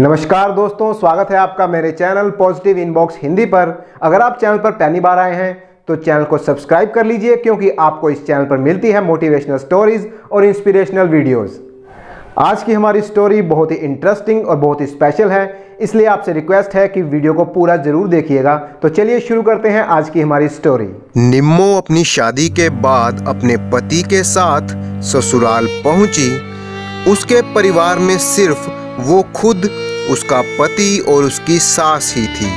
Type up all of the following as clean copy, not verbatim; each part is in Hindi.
नमस्कार दोस्तों, स्वागत है आपका मेरे चैनल पॉजिटिव इनबॉक्स हिंदी पर। अगर आप चैनल पर पहली बार आए हैं तो चैनल को सब्सक्राइब कर लीजिए, क्योंकि आपको इस चैनल पर मिलती है मोटिवेशनल स्टोरीज और इंस्पिरेशनल वीडियोस। आज की हमारी स्टोरी बहुत ही इंटरेस्टिंग और बहुत ही स्पेशल है, इसलिए आपसे रिक्वेस्ट है कि वीडियो को पूरा जरूर देखिएगा। तो चलिए शुरू करते हैं आज की हमारी स्टोरी। निम्मो अपनी शादी के बाद अपने पति के साथ ससुराल पहुंची। उसके परिवार में सिर्फ वो खुद, उसका पति और उसकी सास ही थी।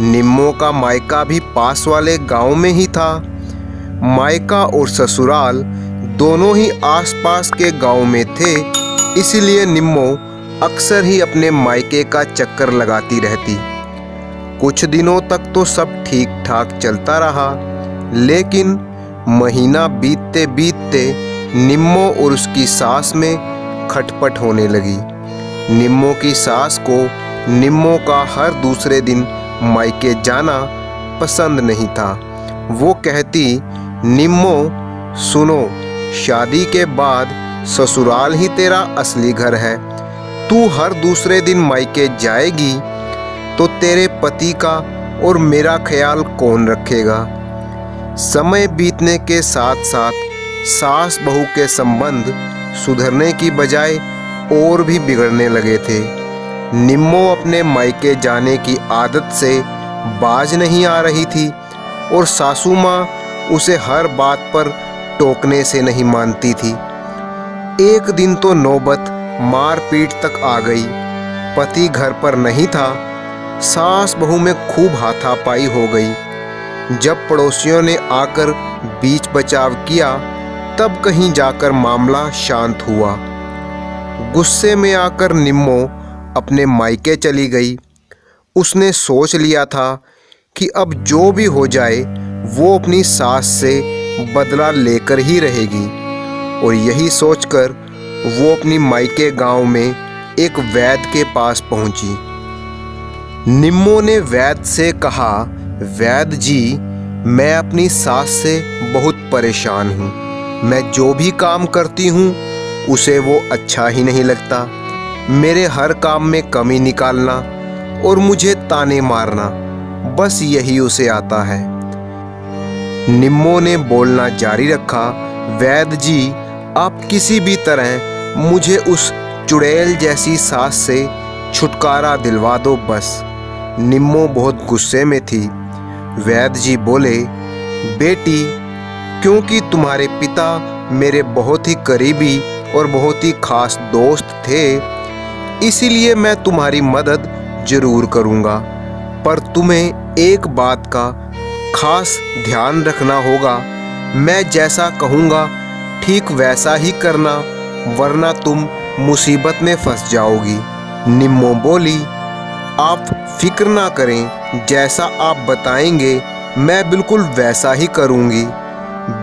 निम्मो का मायका भी पास वाले गांव में ही था। मायका और ससुराल दोनों ही आसपास के गांव में थे, इसलिए निम्मो अक्सर ही अपने मायके का चक्कर लगाती रहती। कुछ दिनों तक तो सब ठीक ठाक चलता रहा, लेकिन महीना बीतते बीतते निम्मो और उसकी सास में खटपट होने लगी। निम्मो की सास को निम्मो का हर दूसरे दिन मायके जाना पसंद नहीं था। वो कहती, निम्मो सुनो, शादी के बाद ससुराल ही तेरा असली घर है। तू हर दूसरे दिन मायके जाएगी तो तेरे पति का और मेरा ख्याल कौन रखेगा। समय बीतने के साथ साथ सास बहू के संबंध सुधरने की बजाय और भी बिगड़ने लगे थे। निम्मो अपने मायके जाने की आदत से बाज नहीं आ रही थी और सासू माँ उसे हर बात पर टोकने से नहीं मानती थी। एक दिन तो नौबत मारपीट तक आ गई। पति घर पर नहीं था, सास बहू में खूब हाथापाई हो गई। जब पड़ोसियों ने आकर बीच बचाव किया, तब कहीं जाकर मामला शांत हुआ। गुस्से में आकर निम्मो अपने मायके चली गई। उसने सोच लिया था कि अब जो भी हो जाए वो अपनी सास से बदला लेकर ही रहेगी, और यही सोचकर वो अपनी मायके गांव में एक वैद्य के पास पहुंची। निम्मो ने वैद्य से कहा, वैद्य जी, मैं अपनी सास से बहुत परेशान हूँ। मैं जो भी काम करती हूँ उसे वो अच्छा ही नहीं लगता। मेरे हर काम में कमी निकालना और मुझे ताने मारना, बस यही उसे आता है। निम्मो ने बोलना जारी रखा, वैद्य जी, आप किसी भी तरह मुझे उस चुड़ैल जैसी सास से छुटकारा दिलवा दो बस। निम्मो बहुत गुस्से में थी। वैद्य जी बोले, बेटी, क्योंकि तुम्हारे पिता मेरे बहुत ही करीबी और बहुत ही खास दोस्त थे, इसीलिए मैं तुम्हारी मदद जरूर करूँगा। पर तुम्हें एक बात का खास ध्यान रखना होगा। मैं जैसा कहूँगा ठीक वैसा ही करना, वरना तुम मुसीबत में फंस जाओगी। निम्मो बोली, आप फिक्र ना करें, जैसा आप बताएंगे मैं बिल्कुल वैसा ही करूँगी,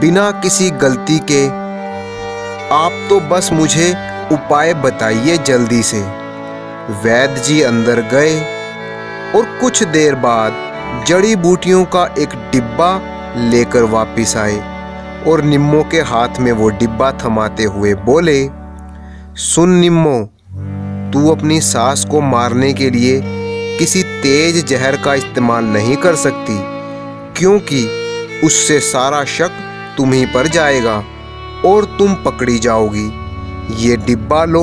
बिना किसी गलती के। आप तो बस मुझे उपाय बताइए जल्दी से। वैद्य जी अंदर गए और कुछ देर बाद जड़ी बूटियों का एक डिब्बा लेकर वापस आए और निम्मो के हाथ में वो डिब्बा थमाते हुए बोले, सुन निम्मो, तू अपनी सास को मारने के लिए किसी तेज जहर का इस्तेमाल नहीं कर सकती, क्योंकि उससे सारा शक तुम्हीं पर जाएगा और तुम पकड़ी जाओगी। ये डिब्बा लो,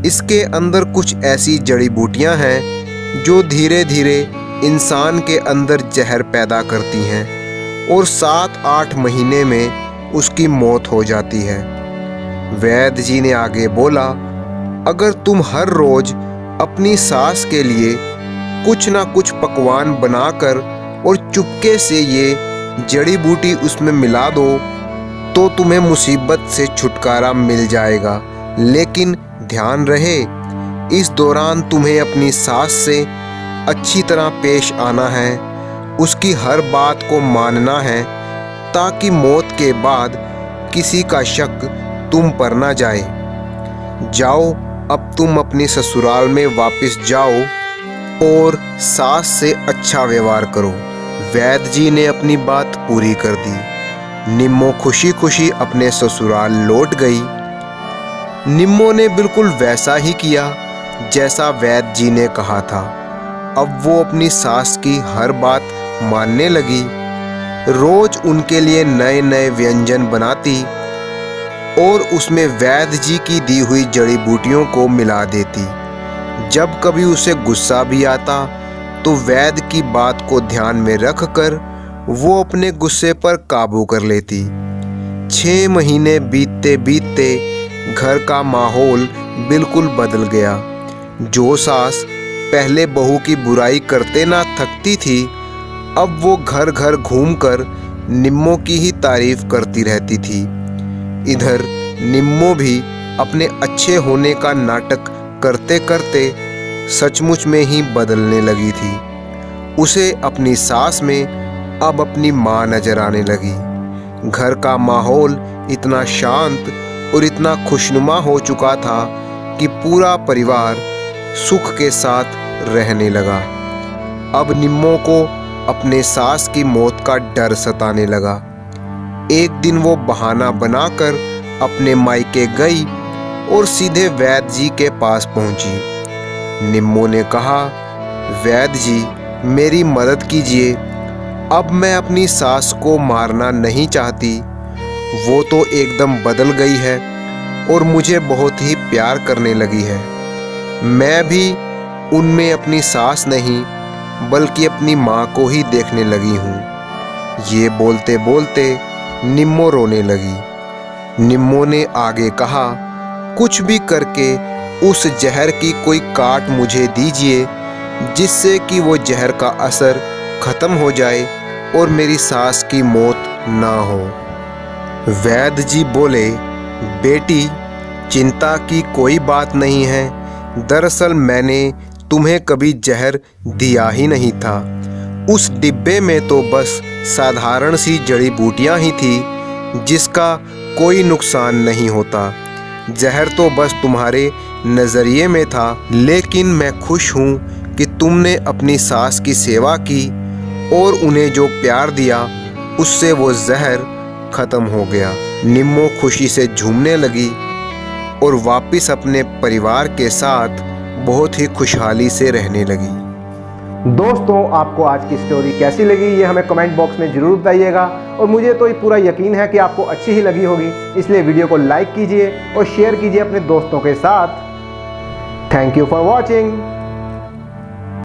इसके अंदर कुछ ऐसी जड़ी बूटियां हैं जो धीरे धीरे इंसान के अंदर जहर पैदा करती हैं और 7-8 महीने में उसकी मौत हो जाती है। वैद्य जी ने आगे बोला, अगर तुम हर रोज अपनी सास के लिए कुछ ना कुछ पकवान बनाकर और चुपके से ये जड़ी बूटी उसमें मिला दो तो तुम्हें मुसीबत से छुटकारा मिल जाएगा। लेकिन ध्यान रहे, इस दौरान तुम्हें अपनी सास से अच्छी तरह पेश आना है, उसकी हर बात को मानना है, ताकि मौत के बाद किसी का शक तुम पर ना जाए। जाओ, अब तुम अपने ससुराल में वापस जाओ और सास से अच्छा व्यवहार करो। वैद्य जी ने अपनी बात पूरी कर दी। निम्मो खुशी खुशी अपने ससुराल लौट गई। निम्मो ने बिल्कुल वैसा ही किया जैसा वैद्य जी ने कहा था। अब वो अपनी सास की हर बात मानने लगी। रोज उनके लिए नए नए व्यंजन बनाती और उसमें वैद्य जी की दी हुई जड़ी बूटियों को मिला देती। जब कभी उसे गुस्सा भी आता तो वैद्य की बात को ध्यान में रखकर वो अपने गुस्से पर काबू कर लेती। 6 महीने बीतते बीतते घर का माहौल बिल्कुल बदल गया। जो सास पहले बहू की बुराई करते ना थकती थी, अब वो घर घर घूमकर निम्मो की ही तारीफ करती रहती थी। इधर निम्मो भी अपने अच्छे होने का नाटक करते करते सचमुच में ही बदलने लगी थी। उसे अपनी सास में अब अपनी माँ नजर आने लगी। घर का माहौल इतना शांत और इतना खुशनुमा हो चुका था कि पूरा परिवार सुख के साथ रहने लगा। अब निम्मो को अपने सास की मौत का डर सताने लगा। एक दिन वो बहाना बनाकर अपने मायके गई और सीधे वैद्य जी के पास पहुंची। निम्मो ने कहा, वैद्य जी, मेरी मदद कीजिए। अब मैं अपनी सास को मारना नहीं चाहती। वो तो एकदम बदल गई है और मुझे बहुत ही प्यार करने लगी है। मैं भी उनमें अपनी सास नहीं बल्कि अपनी माँ को ही देखने लगी हूँ। ये बोलते बोलते निम्मो रोने लगी। निम्मो ने आगे कहा, कुछ भी करके उस जहर की कोई काट मुझे दीजिए जिससे कि वो जहर का असर खत्म हो जाए और मेरी सास की मौत ना हो। वैद्य जी बोले, बेटी, चिंता की कोई बात नहीं है। दरअसल मैंने तुम्हें कभी जहर दिया ही नहीं था। उस डिब्बे में तो बस साधारण सी जड़ी बूटियां ही थी जिसका कोई नुकसान नहीं होता। जहर तो बस तुम्हारे नज़रिए में था, लेकिन मैं खुश हूँ कि तुमने अपनी सास की सेवा की और उन्हें जो प्यार दिया उससे वो जहर खत्म हो गया। निम्मो खुशी से झूमने लगी और वापस अपने परिवार के साथ बहुत ही खुशहाली से रहने लगी। दोस्तों, आपको आज की स्टोरी कैसी लगी ये हमें कमेंट बॉक्स में ज़रूर बताइएगा और मुझे तो ये पूरा यकीन है कि आपको अच्छी ही लगी होगी। इसलिए वीडियो को लाइक कीजिए और शेयर कीजिए अपने दोस्तों के साथ। Thank you for watching.